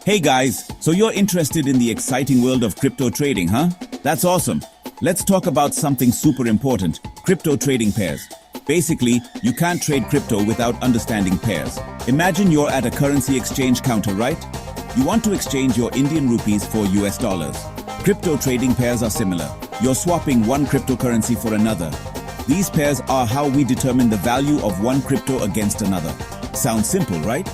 Hey guys, so you're interested in the exciting world of crypto trading, huh? That's awesome. Let's talk about something super important, crypto trading pairs. Basically, you can't trade crypto without understanding pairs. Imagine you're at a currency exchange counter, right? You want to exchange your Indian rupees for US dollars. Crypto trading pairs are similar. You're swapping one cryptocurrency for another. These pairs are how we determine the value of one crypto against another. Sounds simple, right?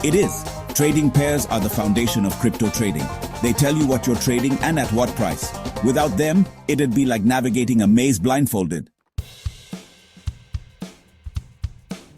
It is. Trading pairs are the foundation of crypto trading. They tell you what you're trading and at what price. Without them, it'd be like navigating a maze blindfolded.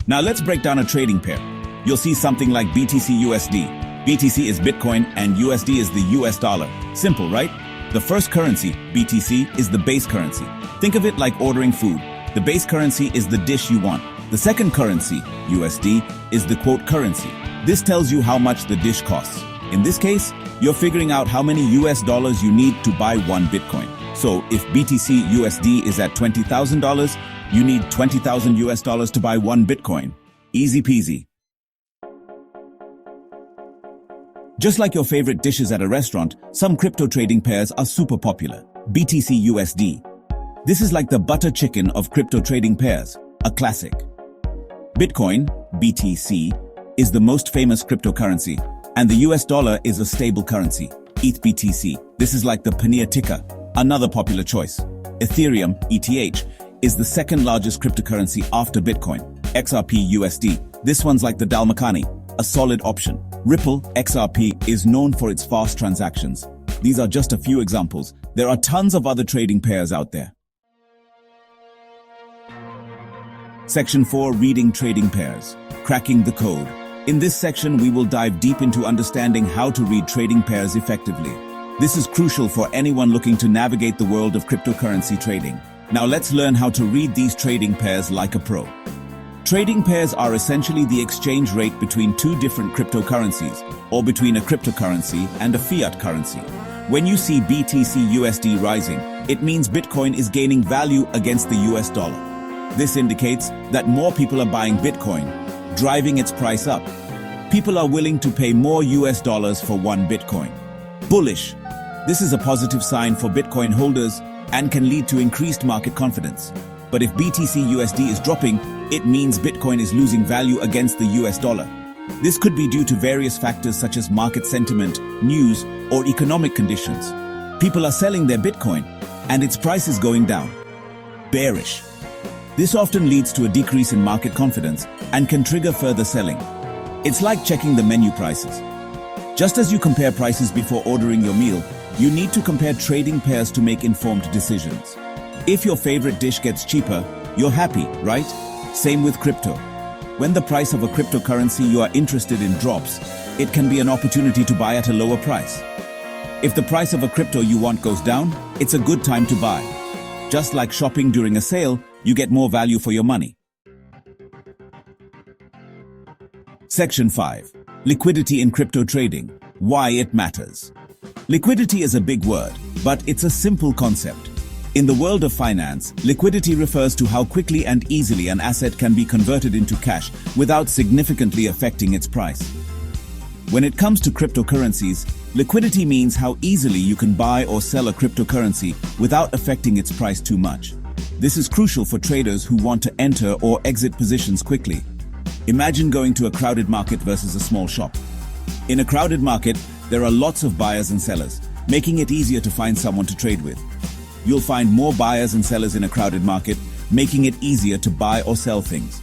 Now let's break down a trading pair. You'll see something like BTC USD. BTC is Bitcoin and USD is the US dollar. Simple, right? The first currency, BTC, is the base currency. Think of it like ordering food. The base currency is the dish you want. The second currency, USD, is the quote currency. This tells you how much the dish costs. In this case, you're figuring out how many US dollars you need to buy one Bitcoin. So if BTC USD is at $20,000, you need 20,000 US dollars to buy one Bitcoin. Easy peasy. Just like your favorite dishes at a restaurant, some crypto trading pairs are super popular. BTC USD. This is like the butter chicken of crypto trading pairs, a classic. Bitcoin, BTC, is the most famous cryptocurrency, and the US dollar is a stable currency, ETH-BTC. This is like the paneer tikka, another popular choice. Ethereum, ETH, is the second largest cryptocurrency after Bitcoin, XRP-USD. This one's like the dal makhani, a solid option. Ripple, XRP, is known for its fast transactions. These are just a few examples. There are tons of other trading pairs out there. Section 4, Reading Trading Pairs. Cracking the code. In this section, we will dive deep into understanding how to read trading pairs effectively. This is crucial for anyone looking to navigate the world of cryptocurrency trading. Now let's learn how to read these trading pairs like a pro. Trading pairs are essentially the exchange rate between two different cryptocurrencies, or between a cryptocurrency and a fiat currency. When you see BTC USD rising, it means Bitcoin is gaining value against the US dollar. This indicates that more people are buying Bitcoin, driving its price up. People are willing to pay more US dollars for one Bitcoin. Bullish. This is a positive sign for Bitcoin holders and can lead to increased market confidence. But if BTC USD is dropping, it means Bitcoin is losing value against the US dollar. This could be due to various factors such as market sentiment, news, or economic conditions. People are selling their Bitcoin, and its price is going down. Bearish. This often leads to a decrease in market confidence and can trigger further selling. It's like checking the menu prices. Just as you compare prices before ordering your meal, you need to compare trading pairs to make informed decisions. If your favorite dish gets cheaper, you're happy, right? Same with crypto. When the price of a cryptocurrency you are interested in drops, it can be an opportunity to buy at a lower price. If the price of a crypto you want goes down, it's a good time to buy. Just like shopping during a sale, you get more value for your money. Section 5. Liquidity in crypto trading. Why it matters. Liquidity is a big word, but it's a simple concept. In the world of finance, liquidity refers to how quickly and easily an asset can be converted into cash without significantly affecting its price. When it comes to cryptocurrencies, liquidity means how easily you can buy or sell a cryptocurrency without affecting its price too much. This is crucial for traders who want to enter or exit positions quickly. Imagine going to a crowded market versus a small shop. In a crowded market, there are lots of buyers and sellers, making it easier to find someone to trade with. You'll find more buyers and sellers in a crowded market, making it easier to buy or sell things.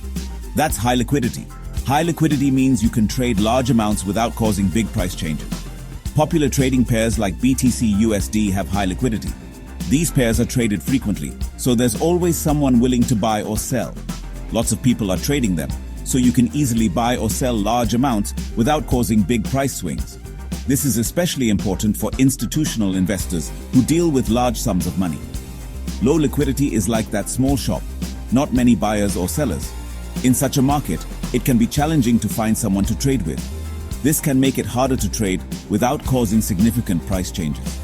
That's high liquidity. High liquidity means you can trade large amounts without causing big price changes. Popular trading pairs like BTC USD have high liquidity. These pairs are traded frequently, so there's always someone willing to buy or sell. Lots of people are trading them, so you can easily buy or sell large amounts without causing big price swings. This is especially important for institutional investors who deal with large sums of money. Low liquidity is like that small shop, not many buyers or sellers. In such a market, it can be challenging to find someone to trade with. This can make it harder to trade without causing significant price changes.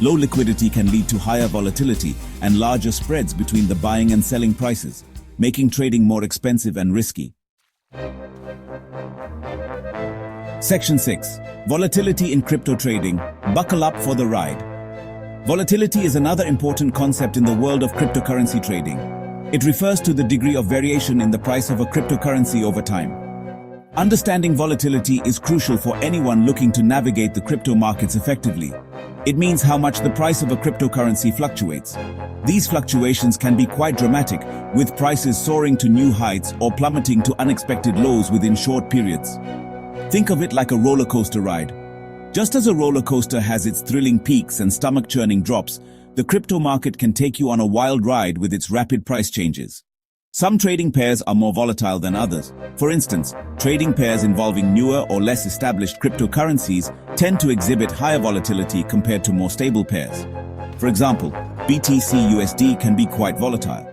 Low liquidity can lead to higher volatility and larger spreads between the buying and selling prices, making trading more expensive and risky. Section 6. Volatility in crypto trading. Buckle up for the ride. Volatility is another important concept in the world of cryptocurrency trading. It refers to the degree of variation in the price of a cryptocurrency over time. Understanding volatility is crucial for anyone looking to navigate the crypto markets effectively. It means how much the price of a cryptocurrency fluctuates. These fluctuations can be quite dramatic, with prices soaring to new heights or plummeting to unexpected lows within short periods. Think of it like a roller coaster ride. Just as a roller coaster has its thrilling peaks and stomach-churning drops, the crypto market can take you on a wild ride with its rapid price changes. Some trading pairs are more volatile than others. For instance, trading pairs involving newer or less established cryptocurrencies tend to exhibit higher volatility compared to more stable pairs. For example, BTC-USD can be quite volatile.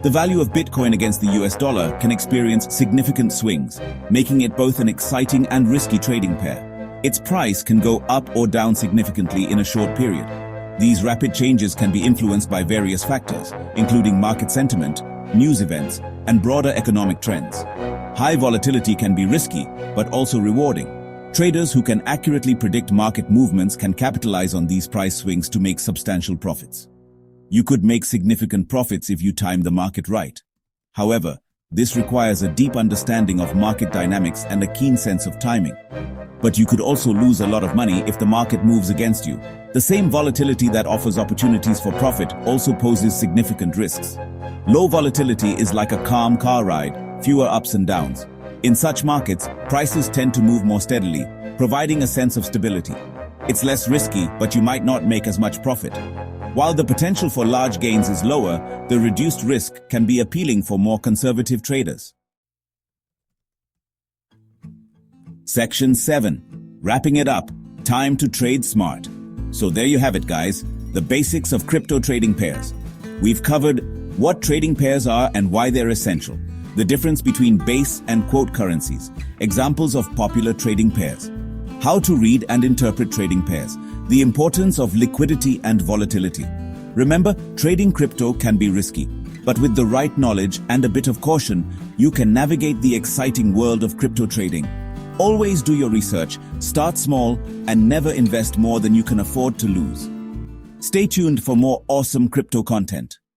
The value of Bitcoin against the US dollar can experience significant swings, making it both an exciting and risky trading pair. Its price can go up or down significantly in a short period. These rapid changes can be influenced by various factors, including market sentiment, news events, and broader economic trends. High volatility can be risky, but also rewarding. Traders who can accurately predict market movements can capitalize on these price swings to make substantial profits. You could make significant profits if you time the market right. However, this requires a deep understanding of market dynamics and a keen sense of timing. But you could also lose a lot of money if the market moves against you. The same volatility that offers opportunities for profit also poses significant risks. Low volatility is like a calm car ride, fewer ups and downs. In such markets, prices tend to move more steadily, providing a sense of stability. It's less risky, but you might not make as much profit. While the potential for large gains is lower, the reduced risk can be appealing for more conservative traders. Section 7. Wrapping it up, time to trade smart. So there you have it, guys, the basics of crypto trading pairs. We've covered what trading pairs are and why they're essential, the difference between base and quote currencies, examples of popular trading pairs, how to read and interpret trading pairs, the importance of liquidity and volatility. Remember, trading crypto can be risky, but with the right knowledge and a bit of caution, you can navigate the exciting world of crypto trading. Always do your research, start small, and never invest more than you can afford to lose. Stay tuned for more awesome crypto content.